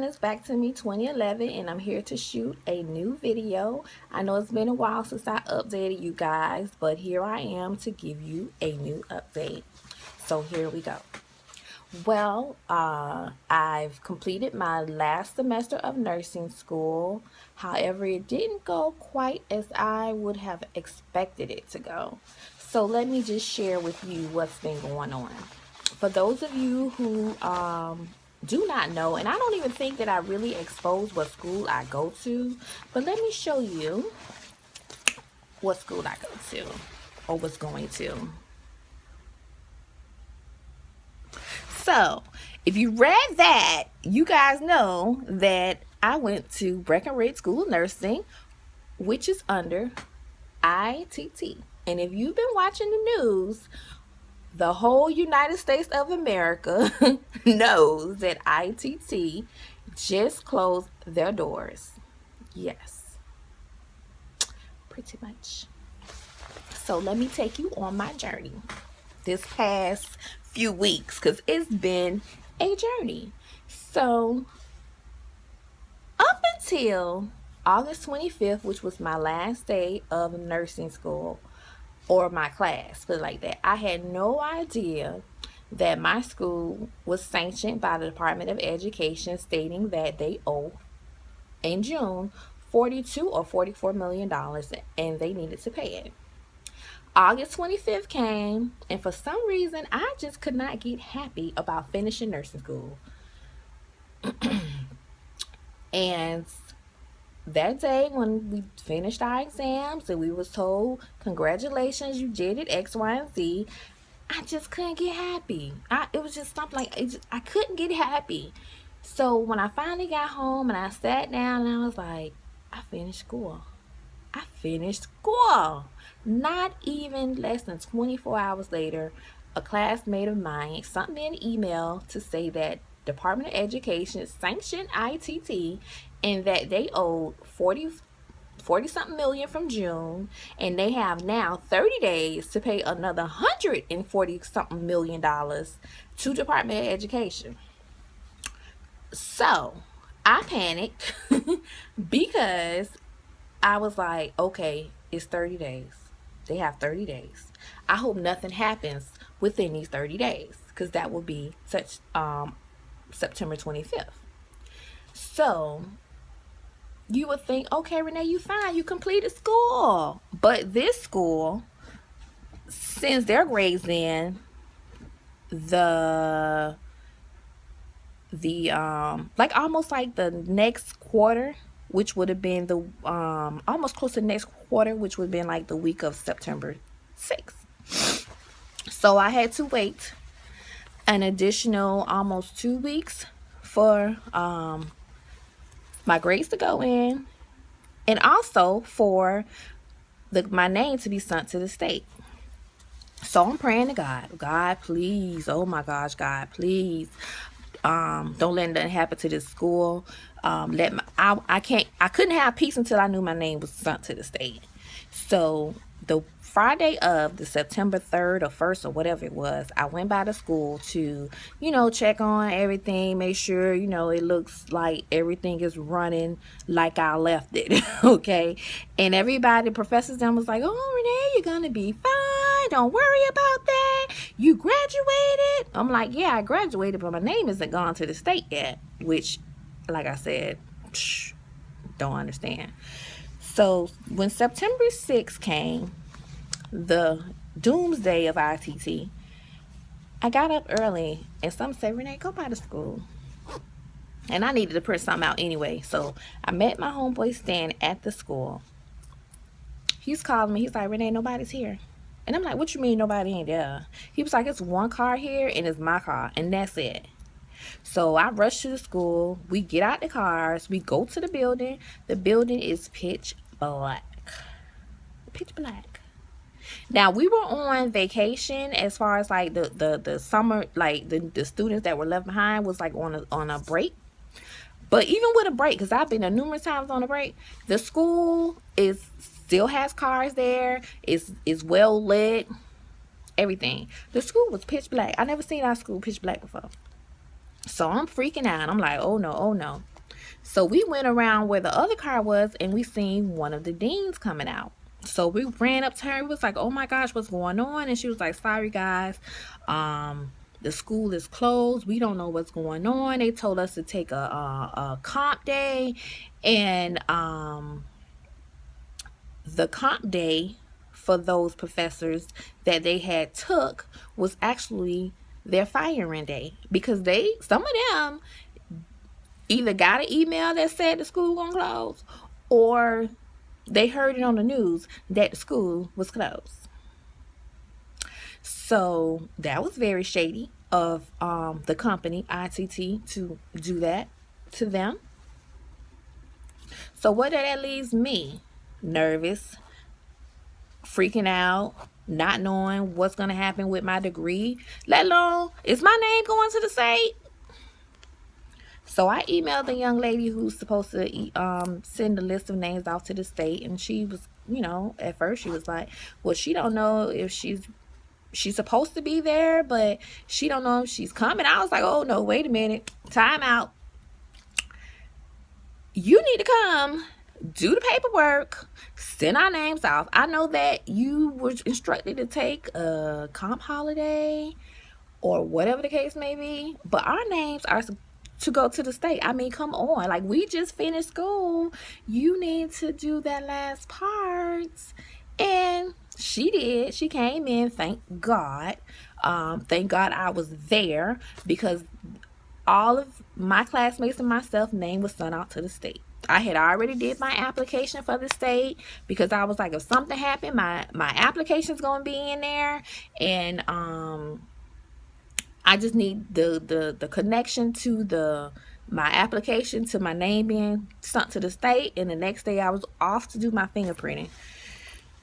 it's back to me 2011 and I'm here to shoot a new video. I know it's been a while since I updated you guys, but here I am to give you a new update. So here we go. Well, I've completed my last semester of nursing school. However, it didn't go quite as I would have expected it to go. So let me just share with you what's been going on. For those of you who do not know, and I don't even think that I really expose what school I go to, but let me show you what school I go to or was going to. So, if you read that, you guys know that I went to Breckenridge School of Nursing, which is under ITT. And if you've been watching the news, the whole United States of America knows that ITT just closed their doors. Yes, pretty much. So let me take you on my journey this past few weeks, because it's been a journey. So up until August 25th, which was my last day of nursing school, or my class, put it like that, I had no idea that my school was sanctioned by the Department of Education, stating that they owe in June $42 or $44 million and they needed to pay it. August 25th came, and for some reason I just could not get happy about finishing nursing school. And that day when we finished our exams and we was told, congratulations, you did it, X, Y, and Z, I just couldn't get happy. It was just something like, I couldn't get happy. So when I finally got home and I sat down and I was like, I finished school. I finished school. Not even less than 24 hours later, a classmate of mine sent me an email to say that Department of Education sanctioned ITT and that they owed 40 something million from June, and they have now 30 days to pay another 140 something million dollars to Department of Education. So I panicked because I was like, okay, it's 30 days. They have 30 days. I hope nothing happens within these 30 days, because that will be such September 25th. So you would think, okay, Renee, you fine, you completed school. But this school sends their grades in the like almost like the next quarter, which would have been the almost close to the next quarter, which would have been like the week of September 6th. So I had to wait an additional almost 2 weeks for my grades to go in, and also for my name to be sent to the state. So I'm praying to God, please, oh my gosh, God, please, don't let nothing happen to this school. I couldn't have peace until I knew my name was sent to the state. So the Friday of the September 3rd or 1st or whatever it was, I went by the school to, check on everything, make sure, it looks like everything is running like I left it, okay? And everybody, professors, them was like, oh, Renee, you're going to be fine. Don't worry about that. You graduated. I'm like, yeah, I graduated, but my name isn't gone to the state yet, which, like I said, don't understand. So when September 6th came, the doomsday of ITT, I got up early and some said, Renee, go by the school. And I needed to print something out anyway. So I met my homeboy Stan at the school. He's calling me. He's like, Renee, nobody's here. And I'm like, what you mean nobody ain't there? He was like, it's one car here and it's my car and that's it. So I rushed to the school. We get out the cars. We go to the building. The building is pitch black. Pitch black. Now, we were on vacation as far as like the summer, like the students that were left behind was like on a break. But even with a break, because I've been there numerous times on a break, the school still has cars there. It's well lit. Everything. The school was pitch black. I never seen our school pitch black before. So I'm freaking out. I'm like, oh no, oh no. So we went around where the other car was, and we seen one of the deans coming out. So we ran up to her. We was like, "Oh my gosh, what's going on?" And she was like, "Sorry guys, the school is closed. We don't know what's going on. They told us to take a comp day, and the comp day for those professors that they had took was actually their firing day, because some of them either got an email that said the school gonna close, or they heard it on the news that the school was closed." So that was very shady of the company ITT to do that to them. So what that leaves me? Nervous, freaking out, not knowing what's going to happen with my degree, let alone is my name going to the state. So I emailed the young lady who's supposed to send a list of names off to the state, and she was, at first she was like, well, she don't know if she's supposed to be there, but she don't know if she's coming. I was like, oh no, wait a minute, time out. You need to come, do the paperwork, send our names off. I know that you were instructed to take a comp holiday or whatever the case may be, but our names are to go to the state. I mean, come on. Like, we just finished school. You need to do that last part. And she did. She came in, thank God. Thank God I was there, because all of my classmates and myself name was sent out to the state. I had already did my application for the state, because I was like, if something happened, my application's gonna be in there, and I just need the connection to my application to my name being sent to the state. And the next day I was off to do my fingerprinting.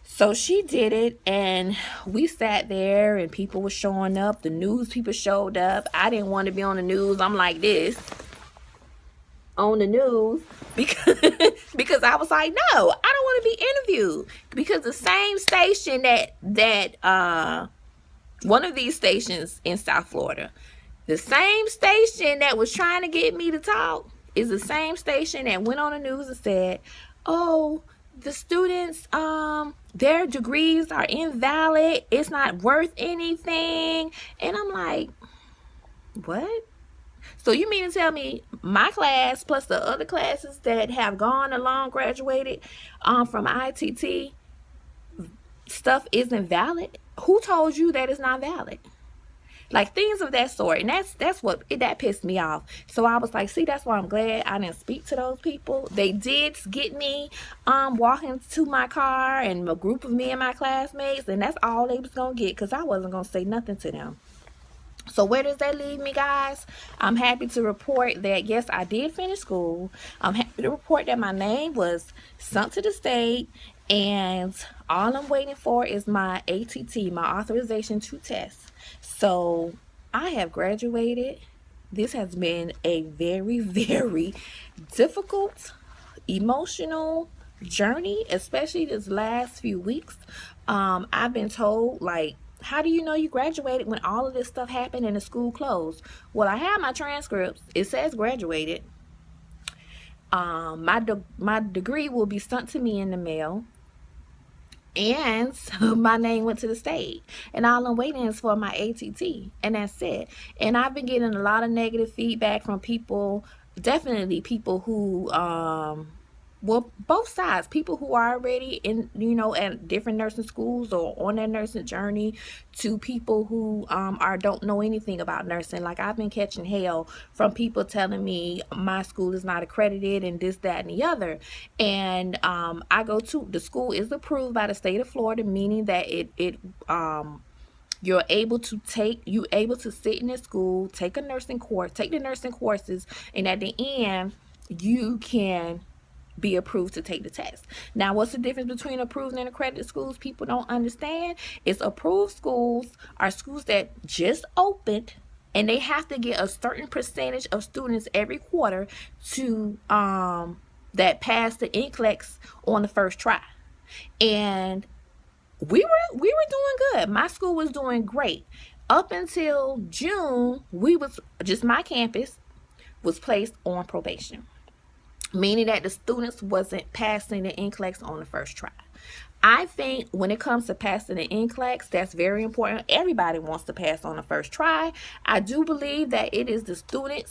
So she did it, and we sat there, and people were showing up. The news people showed up. I didn't want to be on the news. I'm like this on the news because because I was like, no, I don't want to be interviewed, because the same station that one of these stations in South Florida, the same station that was trying to get me to talk, is the same station that went on the news and said, oh, the students, their degrees are invalid. It's not worth anything. And I'm like, what? So you mean to tell me my class plus the other classes that have gone along, graduated from ITT, stuff isn't valid? Who told you that it's not valid? Like, things of that sort. And that's what that pissed me off. So I was like, see, that's why I'm glad I didn't speak to those people. They did get me walking to my car, and a group of me and my classmates, and that's all they was gonna get, because I wasn't gonna say nothing to them. So where does that leave me, guys? I'm happy to report that, yes, I did finish school. I'm happy to report that my name was sent to the state, and all I'm waiting for is my ATT, my authorization to test. So I have graduated. This has been a very, very difficult, emotional journey, especially this last few weeks. I've been told, like, how do you know you graduated when all of this stuff happened and the school closed? Well, I have my transcripts. It says graduated. My degree will be sent to me in the mail, and my name went to the state, and all I'm waiting is for my ATT, and that's it. And I've been getting a lot of negative feedback from people, definitely people who well, both sides, people who are already in, at different nursing schools or on their nursing journey, to people who don't know anything about nursing. Like, I've been catching hell from people telling me my school is not accredited and this, that, and the other. And I go to, the school is approved by the state of Florida, meaning that you're able to sit in the school, take a nursing course, take the nursing courses, and at the end you can be approved to take the test. Now, what's the difference between approved and accredited schools? People don't understand. It's approved schools are schools that just opened, and they have to get a certain percentage of students every quarter to that pass the NCLEX on the first try. And we were doing good. My school was doing great up until June. My campus was placed on probation. meaning that the students wasn't passing the NCLEX on the first try. I think when it comes to passing the NCLEX, that's very important. Everybody wants to pass on the first try. I do believe that it is the student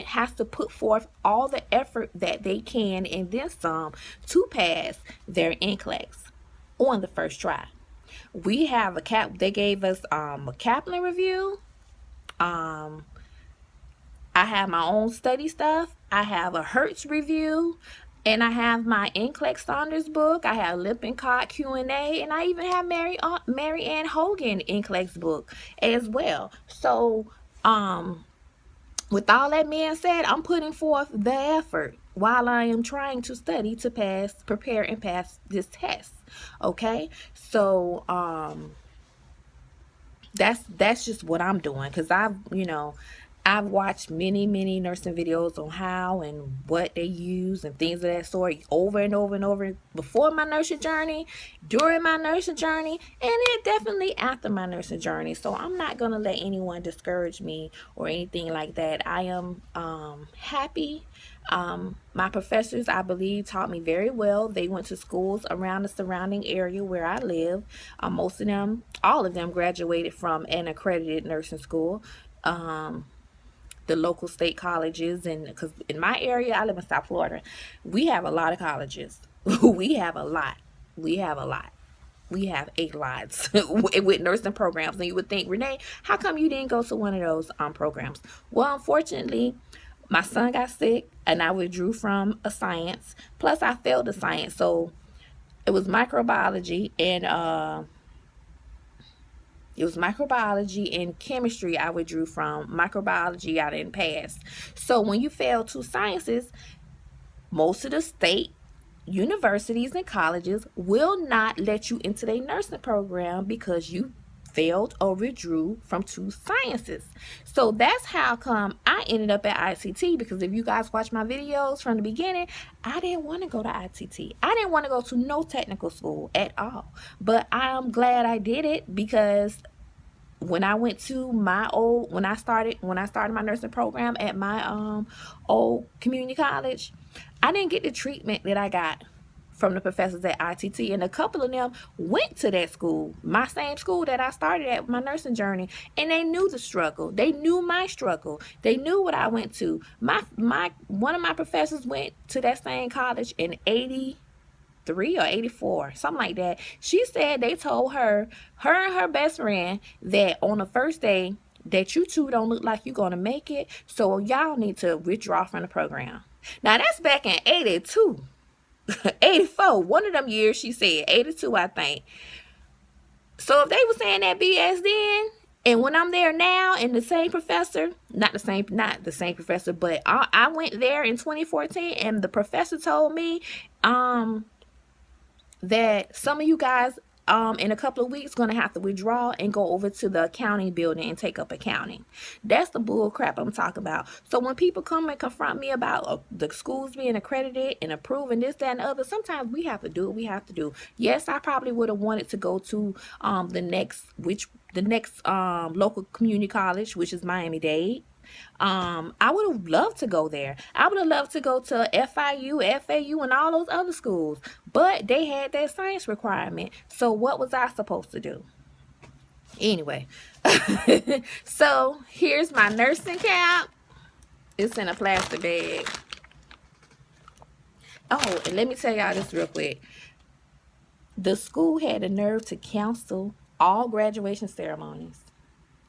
has to put forth all the effort that they can and then some to pass their NCLEX on the first try. We have they gave us a Kaplan review. um I have my own study stuff. I have a Hertz review, and I have my NCLEX Saunders book. I have Lippincott Q&A, and I even have Mary Ann Hogan NCLEX book as well. So, with all that being said, I'm putting forth the effort while I am trying to study to prepare and pass this test. Okay, so that's just what I'm doing, because I've watched many nursing videos on how and what they use and things of that sort over and over and over before my nursing journey, during my nursing journey, and then definitely after my nursing journey. So I'm not gonna let anyone discourage me or anything like that. I am happy. My professors, I believe, taught me very well. They went to schools around the surrounding area where I live. Most of them, all of them, graduated from an accredited nursing school. The local state colleges, and because in my area, I live in South Florida, we have a lot of colleges. we have a lot. We have a lot. We have 8 lots with nursing programs. And you would think, Renee, how come you didn't go to one of those programs? Well, unfortunately, my son got sick and I withdrew from a science. Plus, I failed a science. So it was microbiology and chemistry I withdrew from. Microbiology I didn't pass. So when you fail 2 sciences, most of the state universities and colleges will not let you into their nursing program because you failed or withdrew from 2 sciences. So that's how come I ended up at ITT, because if you guys watch my videos from the beginning, I didn't want to go to ITT. I didn't want to go to no technical school at all. But I'm glad I did it, because when I went to when I started my nursing program at my old community college, I didn't get the treatment that I got from the professors at ITT, and a couple of them went to that school, my same school that I started at my nursing journey, and they knew the struggle. They knew my struggle. They knew what I went to. One of my professors went to that same college in 83 or 84, something like that. She said they told her and her best friend, that on the first day that you two don't look like you're gonna make it, so y'all need to withdraw from the program. Now that's back in 82. 84, one of them years, she said 82, I think. So if they were saying that BS then, and when I'm there now, and the same professor, not the same professor, but I went there in 2014, and the professor told me that some of you guys in a couple of weeks going to have to withdraw and go over to the accounting building and take up accounting. That's the bull crap I'm talking about. So when people come and confront me about the schools being accredited and approving this, that, and the other, sometimes we have to do what we have to do. Yes, I probably would have wanted to go to the next local community college, which is Miami-Dade. I would have loved to go there. I would have loved to go to FIU, FAU, and all those other schools, but they had that science requirement. So what was I supposed to do? Anyway, so here's my nursing cap. It's in a plastic bag. Oh, and let me tell y'all this real quick. The school had the nerve to cancel all graduation ceremonies.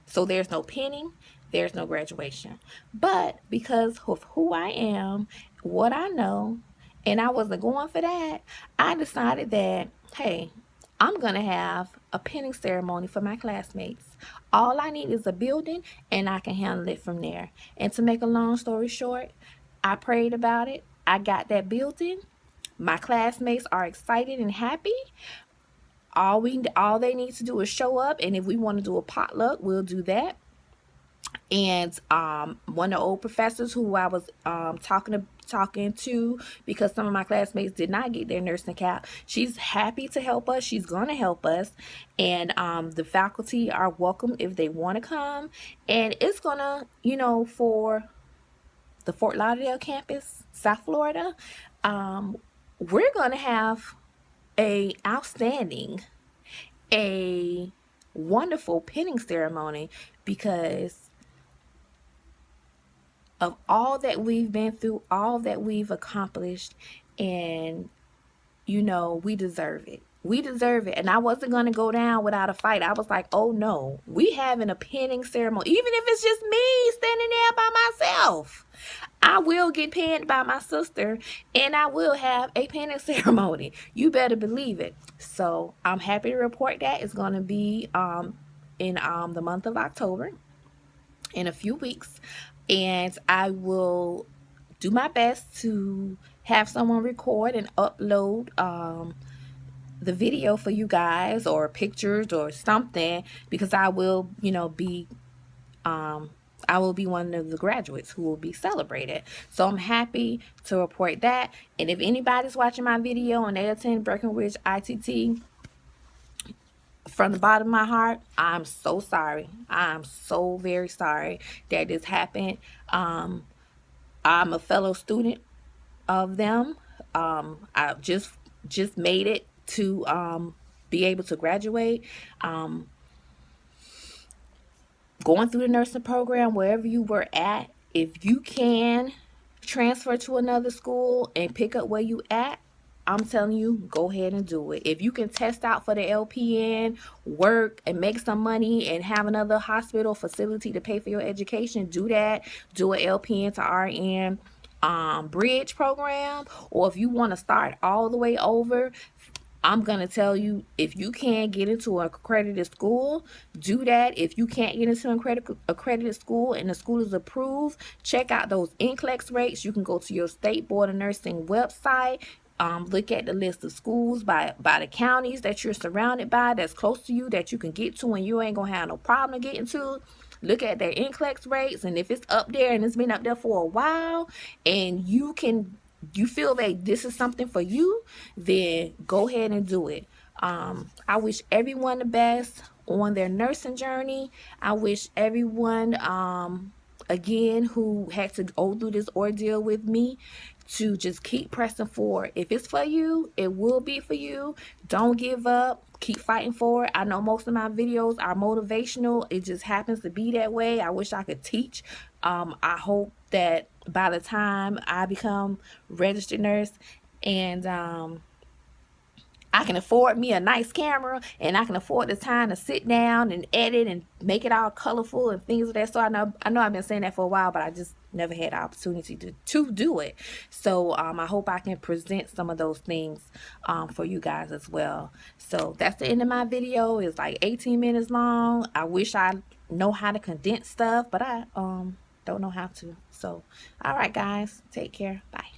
So there's no pinning, there's no graduation. But because of who I am, what I know, and I wasn't going for that, I decided that, hey, I'm going to have a pinning ceremony for my classmates. All I need is a building, and I can handle it from there. And to make a long story short, I prayed about it. I got that building. My classmates are excited and happy. All they need to do is show up, and if we want to do a potluck, we'll do that. And one of the old professors who I was talking to, because some of my classmates did not get their nursing cap, she's happy to help us. She's going to help us. And the faculty are welcome if they want to come. And it's going to, for the Fort Lauderdale campus, South Florida, we're going to have a outstanding, a wonderful pinning ceremony because of all that we've been through, all that we've accomplished, and you know, we deserve it. We deserve it. And I wasn't going to go down without a fight. I was like, oh no, we having a pinning ceremony. Even if it's just me standing there by myself, I will get pinned by my sister and I will have a pinning ceremony. You better believe it. So I'm happy to report that it's going to be in the month of October, in a few weeks. And I will do my best to have someone record and upload the video for you guys, or pictures or something, because I will, you know, be I will be one of the graduates who will be celebrated. So I'm happy to report that. And if anybody's watching my video and they attend Breckenridge ITT, from the bottom of my heart, I'm so sorry. I'm so very sorry that this happened. I'm a fellow student of them. I just made it to be able to graduate. Going through the nursing program, wherever you were at, if you can transfer to another school and pick up where you at, I'm telling you, go ahead and do it. If you can test out for the LPN, work and make some money and have another hospital facility to pay for your education, do that. Do an LPN to RN bridge program. Or if you want to start all the way over, I'm going to tell you, if you can't get into an accredited school, do that. If you can't get into an accredited school and the school is approved, check out those NCLEX rates. You can go to your State Board of Nursing website. Look at the list of schools by the counties that you're surrounded by, that's close to you, that you can get to and you ain't going to have no problem getting to. Look at their NCLEX rates, and if it's up there and it's been up there for a while and you feel that this is something for you, then go ahead and do it. I wish everyone the best on their nursing journey. I wish everyone, again, who had to go through this ordeal with me, to just keep pressing forward. If it's for you, it will be for you. Don't give up. Keep fighting for it. I know most of my videos are motivational. It just happens to be that way. I wish I could teach. I hope that by the time I become registered nurse and I can afford me a nice camera and I can afford the time to sit down and edit and make it all colorful and things of that sort. I know I've been saying that for a while, but I just never had the opportunity to do it. So I hope I can present some of those things for you guys as well. So that's the end of my video. It's like 18 minutes long. I wish I know how to condense stuff, but I don't know how to. So all right, guys, take care. Bye.